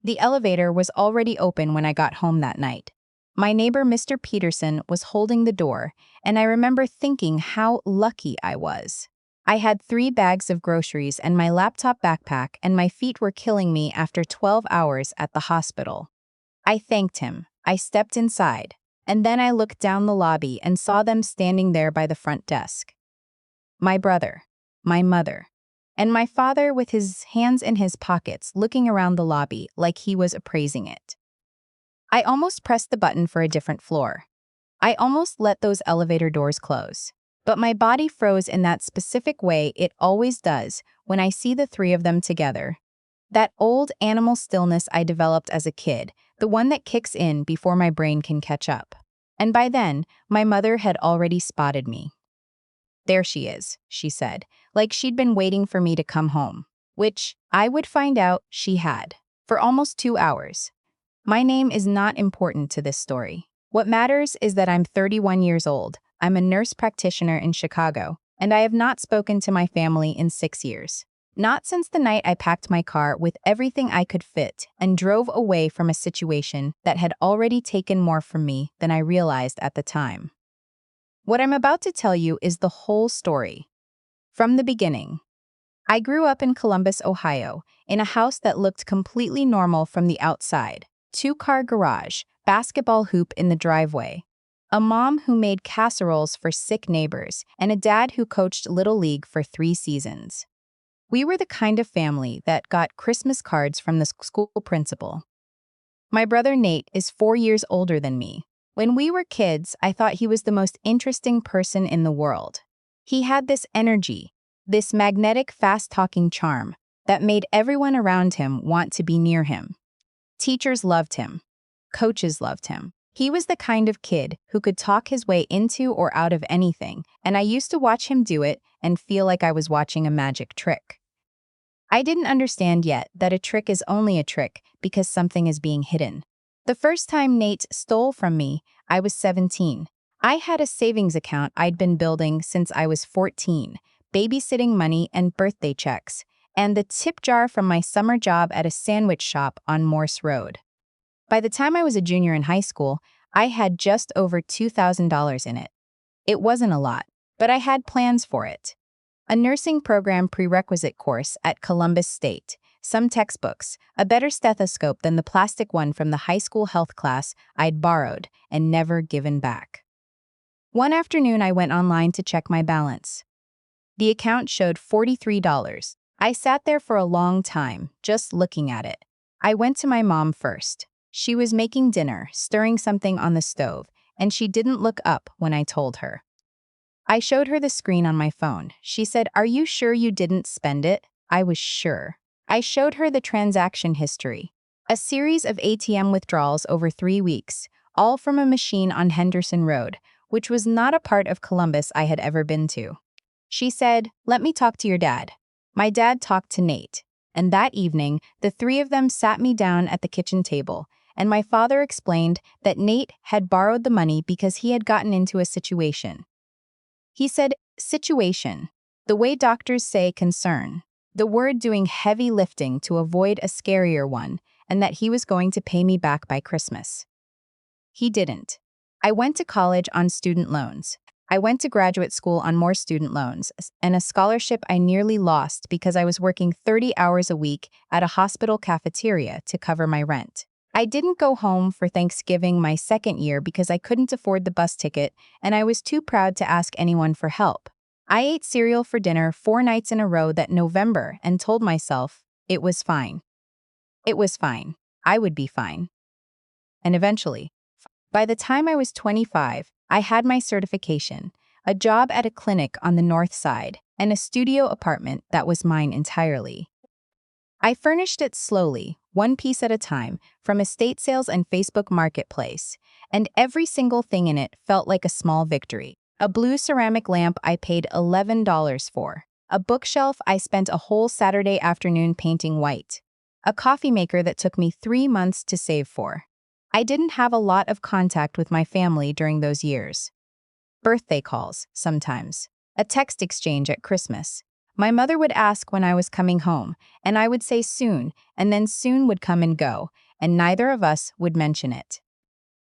The elevator was already open when I got home that night. My neighbor, Mr. Peterson, was holding the door, and I remember thinking how lucky I was. I had 3 bags of groceries and my laptop backpack, and my feet were killing me after 12 hours at the hospital. I thanked him. I stepped inside, and then I looked down the lobby and saw them standing there by the front desk. My brother, my mother, and my father with his hands in his pockets looking around the lobby like he was appraising it. I almost pressed the button for a different floor. I almost let those elevator doors close. But my body froze in that specific way it always does when I see the 3 of them together. That old animal stillness I developed as a kid, the one that kicks in before my brain can catch up. And by then, my mother had already spotted me. "There she is," she said, like she'd been waiting for me to come home. Which, I would find out, she had. For almost 2 hours. My name is not important to this story. What matters is that I'm 31 years old, I'm a nurse practitioner in Chicago, and I have not spoken to my family in 6 years. Not since the night I packed my car with everything I could fit and drove away from a situation that had already taken more from me than I realized at the time. What I'm about to tell you is the whole story. From the beginning. I grew up in Columbus, Ohio, in a house that looked completely normal from the outside. 2-car garage, basketball hoop in the driveway, a mom who made casseroles for sick neighbors, and a dad who coached Little League for 3 seasons. We were the kind of family that got Christmas cards from the school principal. My brother Nate is 4 years older than me. When we were kids, I thought he was the most interesting person in the world. He had this energy, this magnetic, fast-talking charm that made everyone around him want to be near him. Teachers loved him. Coaches loved him. He was the kind of kid who could talk his way into or out of anything, and I used to watch him do it and feel like I was watching a magic trick. I didn't understand yet that a trick is only a trick because something is being hidden. The first time Nate stole from me, I was 17. I had a savings account I'd been building since I was 14, babysitting money and birthday checks, and the tip jar from my summer job at a sandwich shop on Morse Road. By the time I was a junior in high school, I had just over $2,000 in it. It wasn't a lot, but I had plans for it. A nursing program prerequisite course at Columbus State, some textbooks, a better stethoscope than the plastic one from the high school health class I'd borrowed and never given back. One afternoon, I went online to check my balance. The account showed $43. I sat there for a long time, just looking at it. I went to my mom first. She was making dinner, stirring something on the stove, and she didn't look up when I told her. I showed her the screen on my phone. She said, "Are you sure you didn't spend it?" I was sure. I showed her the transaction history. A series of ATM withdrawals over 3 weeks, all from a machine on Henderson Road, which was not a part of Columbus I had ever been to. She said, "Let me talk to your dad." My dad talked to Nate, and that evening, the 3 of them sat me down at the kitchen table, and my father explained that Nate had borrowed the money because he had gotten into a situation. He said, situation, the way doctors say concern, the word doing heavy lifting to avoid a scarier one, and that he was going to pay me back by Christmas. He didn't. I went to college on student loans. I went to graduate school on more student loans, and a scholarship I nearly lost because I was working 30 hours a week at a hospital cafeteria to cover my rent. I didn't go home for Thanksgiving my second year because I couldn't afford the bus ticket, and I was too proud to ask anyone for help. I ate cereal for dinner 4 nights in a row that November and told myself it was fine. It was fine. I would be fine. And eventually, by the time I was 25, I had my certification, a job at a clinic on the north side, and a studio apartment that was mine entirely. I furnished it slowly, one piece at a time, from estate sales and Facebook Marketplace, and every single thing in it felt like a small victory. A blue ceramic lamp I paid $11 for. A bookshelf I spent a whole Saturday afternoon painting white. A coffee maker that took me 3 months to save for. I didn't have a lot of contact with my family during those years. Birthday calls, sometimes. A text exchange at Christmas. My mother would ask when I was coming home, and I would say soon, and then soon would come and go, and neither of us would mention it.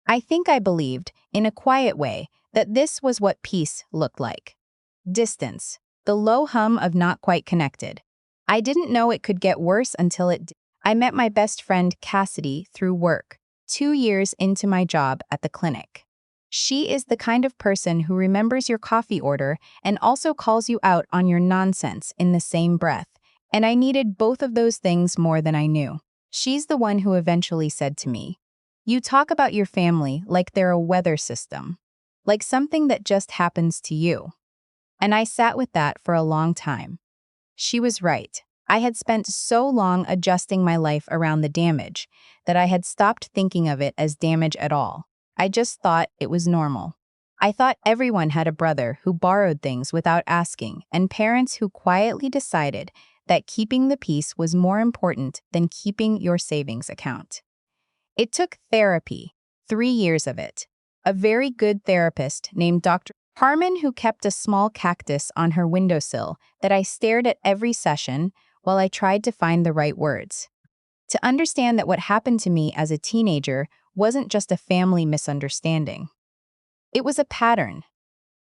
I think I believed, in a quiet way, that this was what peace looked like. Distance, the low hum of not quite connected. I didn't know it could get worse until it did. I met my best friend Cassidy through work, 2 years into my job at the clinic. She is the kind of person who remembers your coffee order and also calls you out on your nonsense in the same breath, and I needed both of those things more than I knew. She's the one who eventually said to me, "You talk about your family like they're a weather system, like something that just happens to you." And I sat with that for a long time. She was right. I had spent so long adjusting my life around the damage that I had stopped thinking of it as damage at all. I just thought it was normal. I thought everyone had a brother who borrowed things without asking, and parents who quietly decided that keeping the peace was more important than keeping your savings account. It took therapy, 3 years of it. A very good therapist named Dr. Harmon, who kept a small cactus on her windowsill that I stared at every session while I tried to find the right words. To understand that what happened to me as a teenager wasn't just a family misunderstanding. It was a pattern,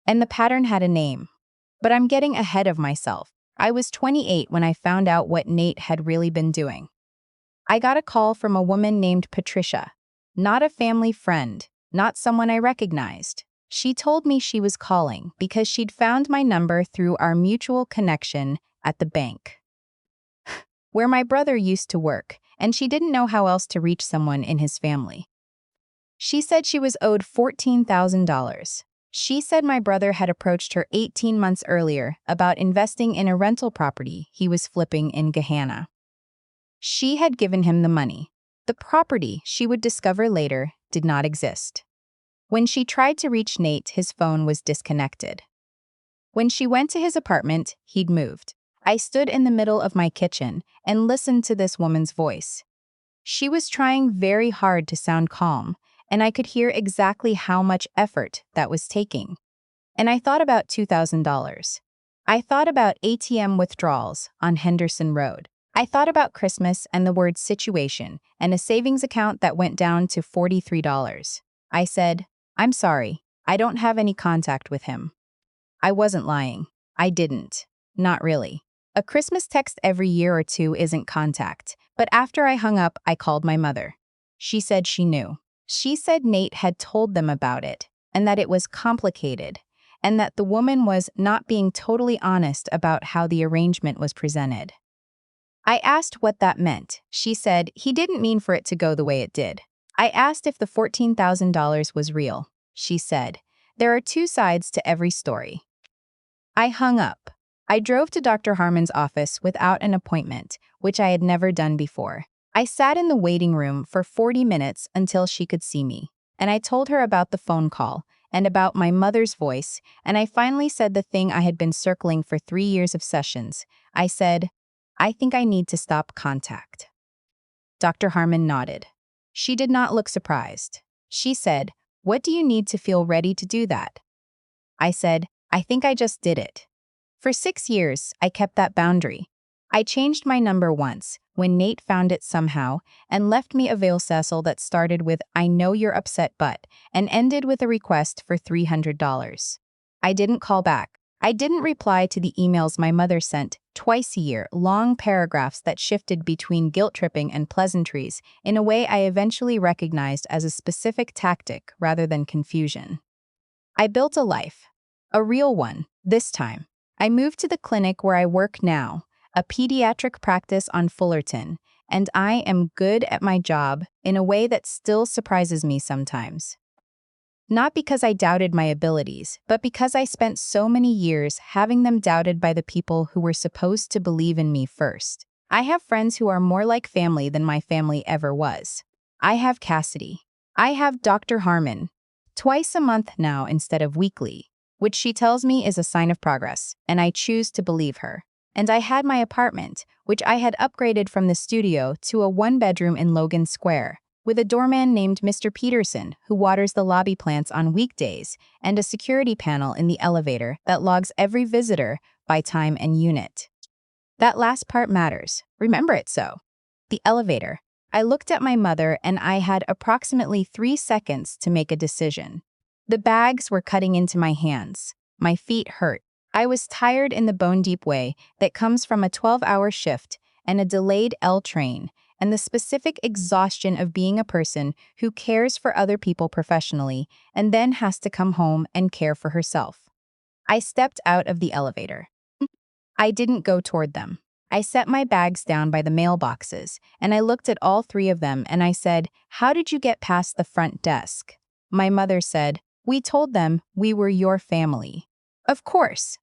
and the pattern had a name. But I'm getting ahead of myself. I was 28 when I found out what Nate had really been doing. I got a call from a woman named Patricia, not a family friend, not someone I recognized. She told me she was calling because she'd found my number through our mutual connection at the bank, where my brother used to work, and she didn't know how else to reach someone in his family. She said she was owed $14,000. She said my brother had approached her 18 months earlier about investing in a rental property he was flipping in Gahanna. She had given him the money. The property, she would discover later, did not exist. When she tried to reach Nate, his phone was disconnected. When she went to his apartment, he'd moved. I stood in the middle of my kitchen and listened to this woman's voice. She was trying very hard to sound calm, and I could hear exactly how much effort that was taking. And I thought about $2,000. I thought about ATM withdrawals on Henderson Road. I thought about Christmas and the word situation and a savings account that went down to $43. I said, "I'm sorry, I don't have any contact with him." I wasn't lying. I didn't. Not really. A Christmas text every year or two isn't contact, but after I hung up, I called my mother. She said she knew. She said Nate had told them about it, and that it was complicated, and that the woman was not being totally honest about how the arrangement was presented. I asked what that meant. She said he didn't mean for it to go the way it did. I asked if the $14,000 was real. She said, "There are two sides to every story." I hung up. I drove to Dr. Harmon's office without an appointment, which I had never done before. I sat in the waiting room for 40 minutes until she could see me, and I told her about the phone call and about my mother's voice, and I finally said the thing I had been circling for 3 years of sessions. I said, "I think I need to stop contact." Dr. Harmon nodded. She did not look surprised. She said, "What do you need to feel ready to do that?" I said, "I think I just did it." For 6 years, I kept that boundary. I changed my number once, when Nate found it somehow, and left me a voicemail that started with "I know you're upset but," and ended with a request for $300. I didn't call back. I didn't reply to the emails my mother sent twice a year, long paragraphs that shifted between guilt-tripping and pleasantries in a way I eventually recognized as a specific tactic rather than confusion. I built a life. A real one, this time. I moved to the clinic where I work now, a pediatric practice on Fullerton, and I am good at my job in a way that still surprises me sometimes. Not because I doubted my abilities, but because I spent so many years having them doubted by the people who were supposed to believe in me first. I have friends who are more like family than my family ever was. I have Cassidy. I have Dr. Harmon, twice a month now instead of weekly, which she tells me is a sign of progress, and I choose to believe her. And I had my apartment, which I had upgraded from the studio to a one-bedroom in Logan Square, with a doorman named Mr. Peterson who waters the lobby plants on weekdays, and a security panel in the elevator that logs every visitor by time and unit. That last part matters. Remember it so. The elevator. I looked at my mother and I had approximately 3 seconds to make a decision. The bags were cutting into my hands. My feet hurt. I was tired in the bone-deep way that comes from a 12-hour shift and a delayed L train, and the specific exhaustion of being a person who cares for other people professionally and then has to come home and care for herself. I stepped out of the elevator. I didn't go toward them. I set my bags down by the mailboxes, and I looked at all three of them and I said, "How did you get past the front desk?" My mother said, "We told them we were your family." Of course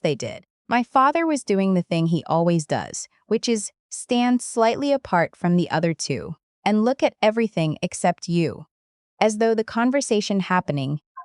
they did. My father was doing the thing he always does, which is stand slightly apart from the other two and look at everything except you, as though the conversation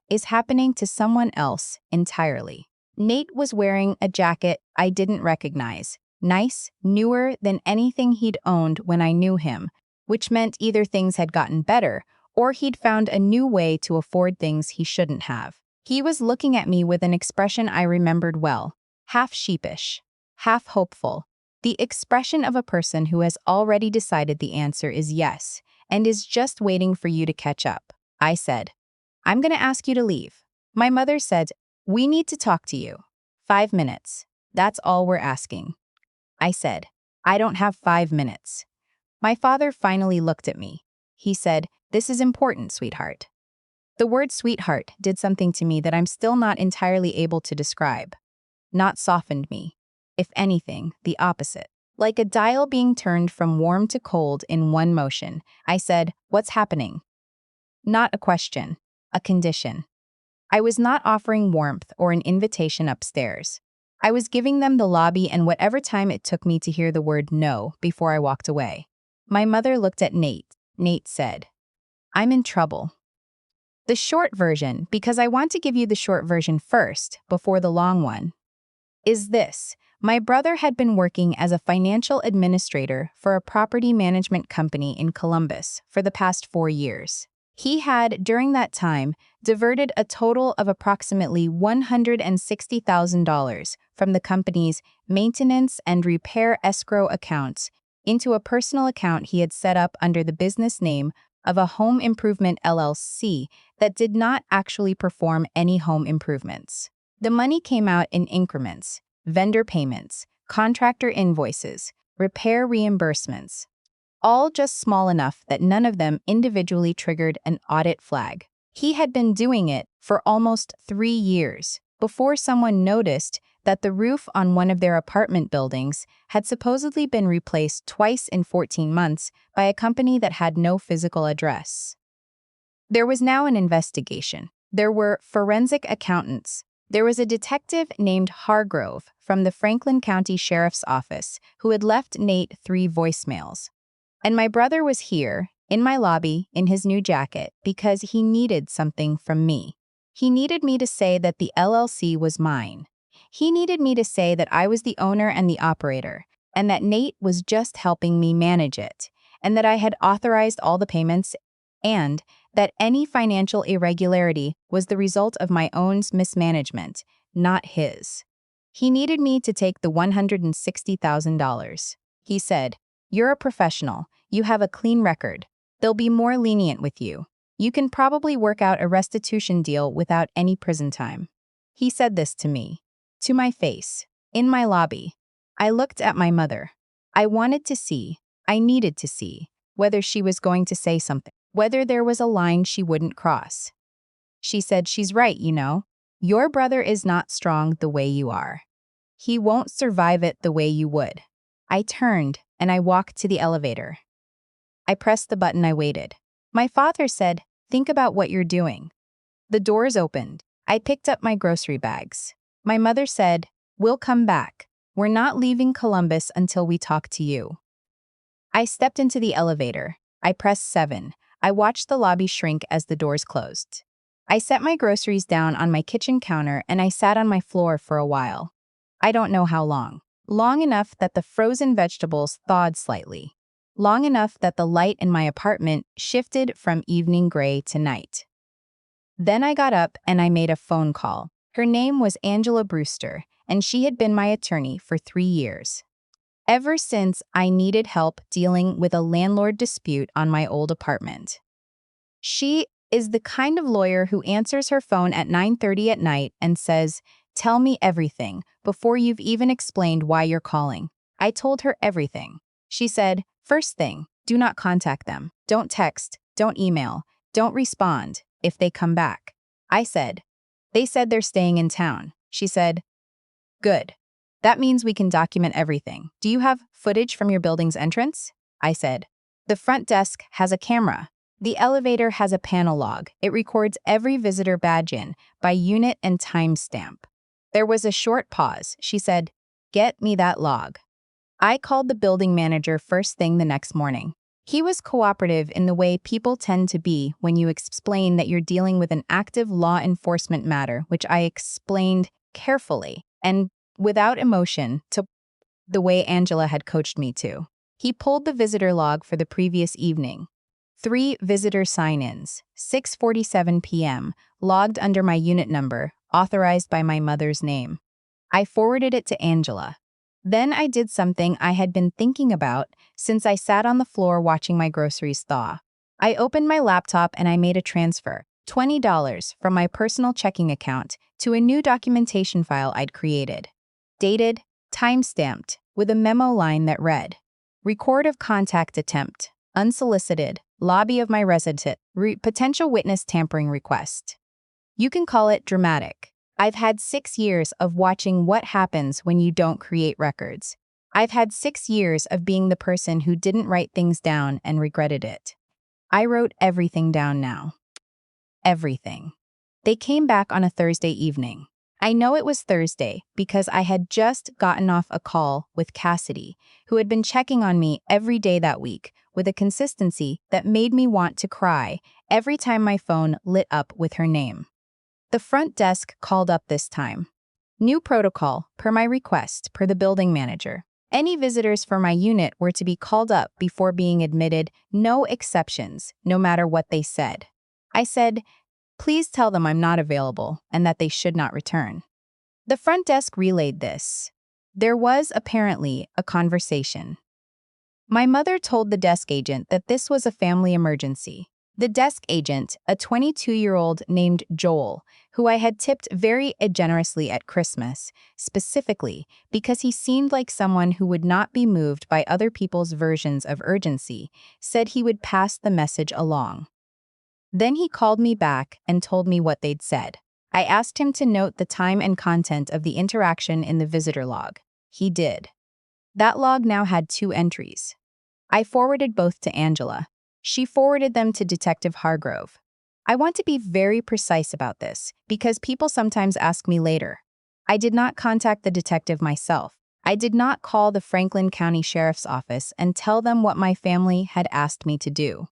is happening to someone else entirely. Nate was wearing a jacket I didn't recognize, nice, newer than anything he'd owned when I knew him, which meant either things had gotten better or he'd found a new way to afford things he shouldn't have. He was looking at me with an expression I remembered well, half sheepish, half hopeful, the expression of a person who has already decided the answer is yes and is just waiting for you to catch up. I said, "I'm going to ask you to leave." My mother said, "We need to talk to you. 5 minutes. That's all we're asking." I said, "I don't have 5 minutes." My father finally looked at me. He said, "This is important, sweetheart." The word sweetheart did something to me that I'm still not entirely able to describe. Not softened me. If anything, the opposite. Like a dial being turned from warm to cold in one motion, I said, "What's happening?" Not a question, a condition. I was not offering warmth or an invitation upstairs. I was giving them the lobby and whatever time it took me to hear the word no before I walked away. My mother looked at Nate. Nate said, "I'm in trouble." The short version, because I want to give you the short version first, before the long one, is this. My brother had been working as a financial administrator for a property management company in Columbus for the past 4 years. He had, during that time, diverted a total of approximately $160,000 from the company's maintenance and repair escrow accounts into a personal account he had set up under the business name of a home improvement LLC that did not actually perform any home improvements. The money came out in increments, vendor payments, contractor invoices, repair reimbursements, all just small enough that none of them individually triggered an audit flag. He had been doing it for almost 3 years before someone noticed that the roof on one of their apartment buildings had supposedly been replaced twice in 14 months by a company that had no physical address. There was now an investigation. There were forensic accountants. There was a detective named Hargrove from the Franklin County Sheriff's Office who had left Nate 3 voicemails. And my brother was here, in my lobby, in his new jacket, because he needed something from me. He needed me to say that the LLC was mine. He needed me to say that I was the owner and the operator, and that Nate was just helping me manage it, and that I had authorized all the payments, and that any financial irregularity was the result of my own mismanagement, not his. He needed me to take the $160,000. He said, "You're a professional. You have a clean record. They'll be more lenient with you. You can probably work out a restitution deal without any prison time." He said this to me, to my face, in my lobby. I looked at my mother. I needed to see, whether she was going to say something, whether there was a line she wouldn't cross. She said, "She's right, you know. Your brother is not strong the way you are. He won't survive it the way you would." I turned and I walked to the elevator. I pressed the button. I waited. My father said, "Think about what you're doing." The doors opened. I picked up my grocery bags. My mother said, "We'll come back. We're not leaving Columbus until we talk to you." I stepped into the elevator. I pressed 7. I watched the lobby shrink as the doors closed. I set my groceries down on my kitchen counter and I sat on my floor for a while. I don't know how long. Long enough that the frozen vegetables thawed slightly. Long enough that the light in my apartment shifted from evening gray to night. Then I got up and I made a phone call. Her name was Angela Brewster, and she had been my attorney for 3 years. ever since I needed help dealing with a landlord dispute on my old apartment. She is the kind of lawyer who answers her phone at 9:30 at night and says, "Tell me everything," before you've even explained why you're calling. I told her everything. She said, "First thing, do not contact them. Don't text, don't email, don't respond if they come back." I said, "They said they're staying in town." She said, "Good. That means we can document everything. Do you have footage from your building's entrance?" I said, "The front desk has a camera. The elevator has a panel log. It records every visitor badge in by unit and timestamp." There was a short pause. She said, "Get me that log." I called the building manager first thing the next morning. He was cooperative in the way people tend to be when you explain that you're dealing with an active law enforcement matter, which I explained carefully and without emotion to the way Angela had coached me to. He pulled the visitor log for the previous evening. 3 visitor sign-ins, 6:47 p.m., logged under my unit number, authorized by my mother's name. I forwarded it to Angela. Then I did something I had been thinking about since I sat on the floor watching my groceries thaw. I opened my laptop and I made a transfer, $20 from my personal checking account to a new documentation file I'd created. Dated, time-stamped, with a memo line that read, "Record of contact attempt, unsolicited, lobby of my resident, potential witness tampering request." You can call it dramatic. I've had 6 years of watching what happens when you don't create records. I've had 6 years of being the person who didn't write things down and regretted it. I wrote everything down now. Everything. They came back on a Thursday evening. I know it was Thursday because I had just gotten off a call with Cassidy, who had been checking on me every day that week with a consistency that made me want to cry every time my phone lit up with her name. The front desk called up this time. New protocol, per my request, per the building manager. Any visitors for my unit were to be called up before being admitted, no exceptions, no matter what they said. I said, "Please tell them I'm not available and that they should not return." The front desk relayed this. There was apparently a conversation. My mother told the desk agent that this was a family emergency. The desk agent, a 22-year-old named Joel, who I had tipped very generously at Christmas, specifically because he seemed like someone who would not be moved by other people's versions of urgency, said he would pass the message along. Then he called me back and told me what they'd said. I asked him to note the time and content of the interaction in the visitor log. He did. That log now had 2 entries. I forwarded both to Angela. She forwarded them to Detective Hargrove. I want to be very precise about this because people sometimes ask me later. I did not contact the detective myself. I did not call the Franklin County Sheriff's Office and tell them what my family had asked me to do.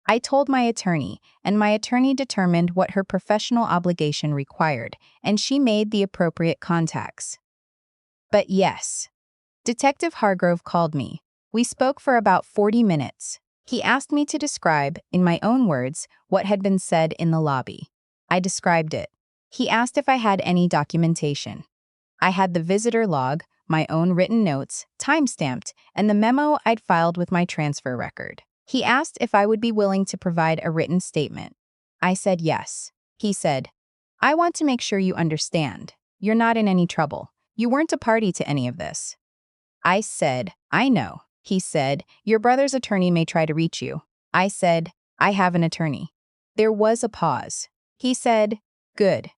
I told my attorney, and my attorney determined what her professional obligation required, and she made the appropriate contacts. But yes, Detective Hargrove called me. We spoke for about 40 minutes. He asked me to describe, in my own words, what had been said in the lobby. I described it. He asked if I had any documentation. I had the visitor log, my own written notes, time-stamped, and the memo I'd filed with my transfer record. He asked if I would be willing to provide a written statement. I said yes. He said, "I want to make sure you understand. You're not in any trouble. You weren't a party to any of this." I said, "I know." He said, "Your brother's attorney may try to reach you." I said, "I have an attorney." There was a pause. He said, "Good."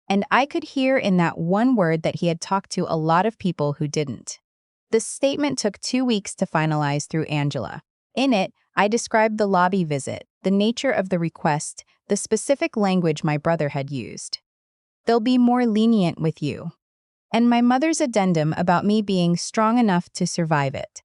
And I could hear in that one word that he had talked to a lot of people who didn't. The statement took 2 weeks to finalize through Angela. In it, I described the lobby visit, the nature of the request, the specific language my brother had used. "They'll be more lenient with you." And my mother's addendum about me being strong enough to survive it.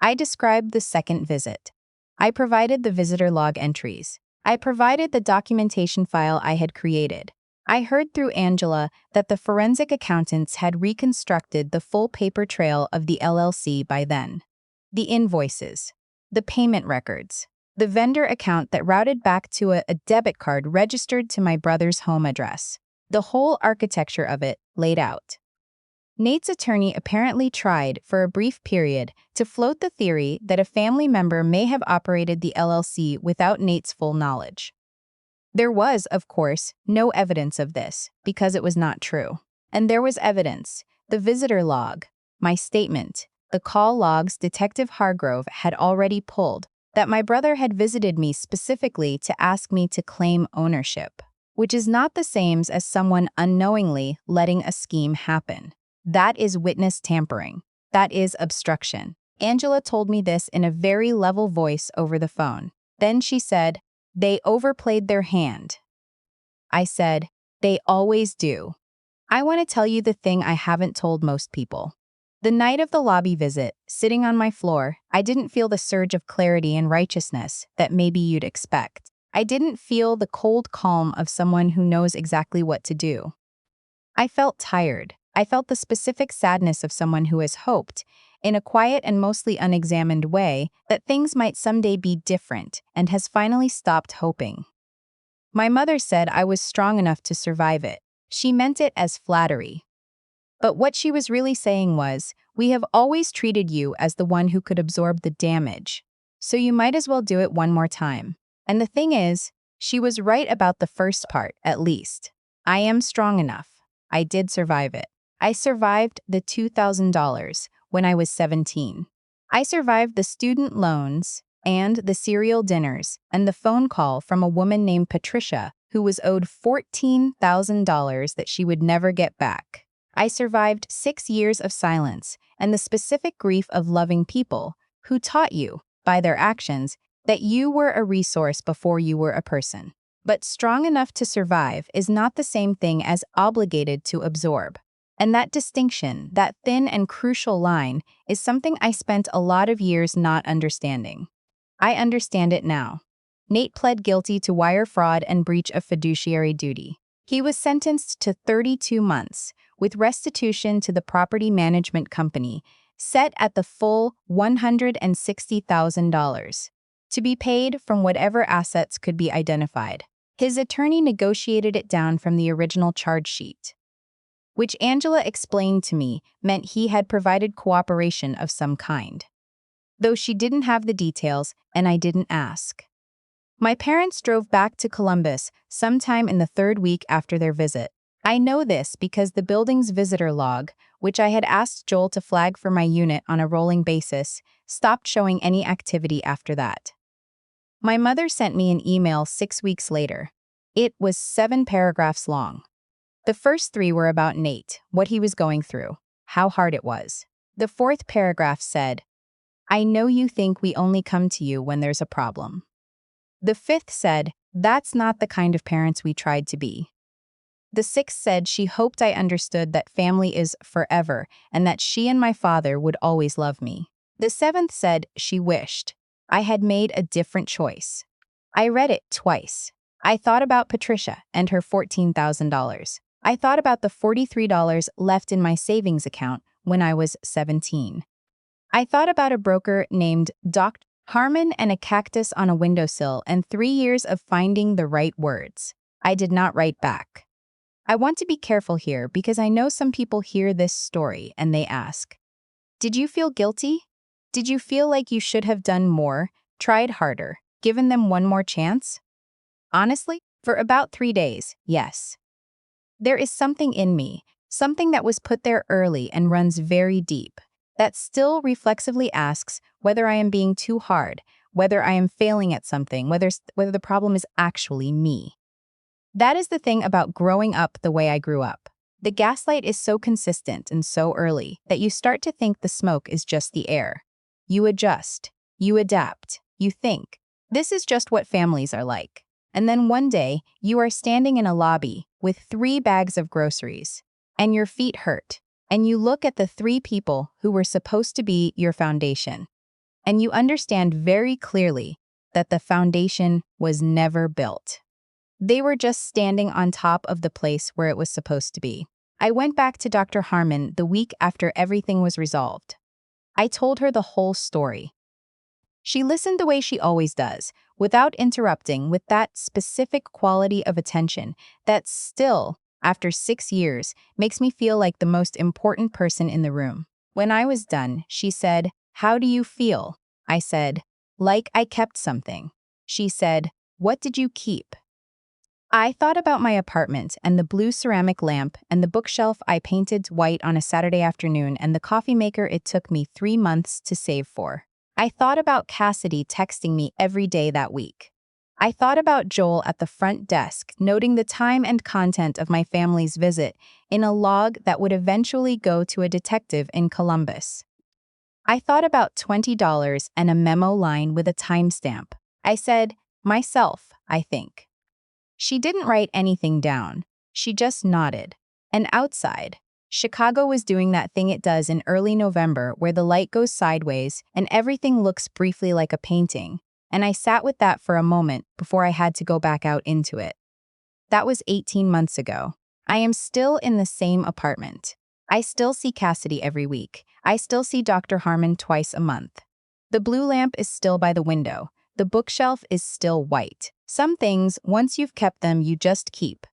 I described the second visit. I provided the visitor log entries. I provided the documentation file I had created. I heard through Angela that the forensic accountants had reconstructed the full paper trail of the LLC by then. The invoices, the payment records, the vendor account that routed back to a debit card registered to my brother's home address. The whole architecture of it laid out. Nate's attorney apparently tried, for a brief period, to float the theory that a family member may have operated the LLC without Nate's full knowledge. There was, of course, no evidence of this, because it was not true. And there was evidence: the visitor log, my statement, the call logs Detective Hargrove had already pulled, that my brother had visited me specifically to ask me to claim ownership, which is not the same as someone unknowingly letting a scheme happen. That is witness tampering. That is obstruction. Angela told me this in a very level voice over the phone. Then she said, "They overplayed their hand." I said, "They always do." I want to tell you the thing I haven't told most people. The night of the lobby visit, sitting on my floor, I didn't feel the surge of clarity and righteousness that maybe you'd expect. I didn't feel the cold calm of someone who knows exactly what to do. I felt tired. I felt the specific sadness of someone who has hoped, in a quiet and mostly unexamined way, that things might someday be different and has finally stopped hoping. My mother said I was strong enough to survive it. She meant it as flattery. But what she was really saying was, we have always treated you as the one who could absorb the damage, so you might as well do it one more time. And the thing is, she was right about the first part, at least. I am strong enough. I did survive it. I survived the $2,000 when I was 17. I survived the student loans and the cereal dinners and the phone call from a woman named Patricia who was owed $14,000 that she would never get back. I survived 6 years of silence and the specific grief of loving people who taught you, by their actions, that you were a resource before you were a person. But strong enough to survive is not the same thing as obligated to absorb. And that distinction, that thin and crucial line, is something I spent a lot of years not understanding. I understand it now. Nate pled guilty to wire fraud and breach of fiduciary duty. He was sentenced to 32 months, with restitution to the property management company set at the full $160,000, to be paid from whatever assets could be identified. His attorney negotiated it down from the original charge sheet, which Angela explained to me meant he had provided cooperation of some kind, though she didn't have the details and I didn't ask. My parents drove back to Columbus sometime in the third week after their visit. I know this because the building's visitor log, which I had asked Joel to flag for my unit on a rolling basis, stopped showing any activity after that. My mother sent me an email 6 weeks later. It was 7 paragraphs long. The first 3 were about Nate, what he was going through, how hard it was. The 4th paragraph said, "I know you think we only come to you when there's a problem." The 5th said, "That's not the kind of parents we tried to be." The 6th said she hoped I understood that family is forever and that she and my father would always love me. The 7th said she wished I had made a different choice. I read it twice. I thought about Patricia and her $14,000. I thought about the $43 left in my savings account when I was 17. I thought about a broker named Dr. Harmon and a cactus on a windowsill and 3 years of finding the right words. I did not write back. I want to be careful here because I know some people hear this story and they ask, did you feel guilty? Did you feel like you should have done more, tried harder, given them one more chance? Honestly, for about 3 days, yes. There is something in me, something that was put there early and runs very deep, that still reflexively asks whether I am being too hard, whether I am failing at something, whether the problem is actually me. That is the thing about growing up the way I grew up. The gaslight is so consistent and so early that you start to think the smoke is just the air. You adjust, you adapt, you think, this is just what families are like. And then one day, you are standing in a lobby with 3 bags of groceries, and your feet hurt, and you look at the 3 people who were supposed to be your foundation, and you understand very clearly that the foundation was never built. They were just standing on top of the place where it was supposed to be. I went back to Dr. Harmon the week after everything was resolved. I told her the whole story. She listened the way she always does, without interrupting, with that specific quality of attention that still, after 6 years, makes me feel like the most important person in the room. When I was done, she said, "How do you feel?" I said, "Like I kept something." She said, "What did you keep?" I thought about my apartment and the blue ceramic lamp and the bookshelf I painted white on a Saturday afternoon and the coffee maker it took me 3 months to save for. I thought about Cassidy texting me every day that week. I thought about Joel at the front desk noting the time and content of my family's visit in a log that would eventually go to a detective in Columbus. I thought about $20 and a memo line with a timestamp. I said, "Myself, I think." She didn't write anything down. She just nodded. And outside, Chicago was doing that thing it does in early November where the light goes sideways and everything looks briefly like a painting. And I sat with that for a moment before I had to go back out into it. That was 18 months ago. I am still in the same apartment. I still see Cassidy every week. I still see Dr. Harmon twice a month. The blue lamp is still by the window. The bookshelf is still white. Some things, once you've kept them, you just keep.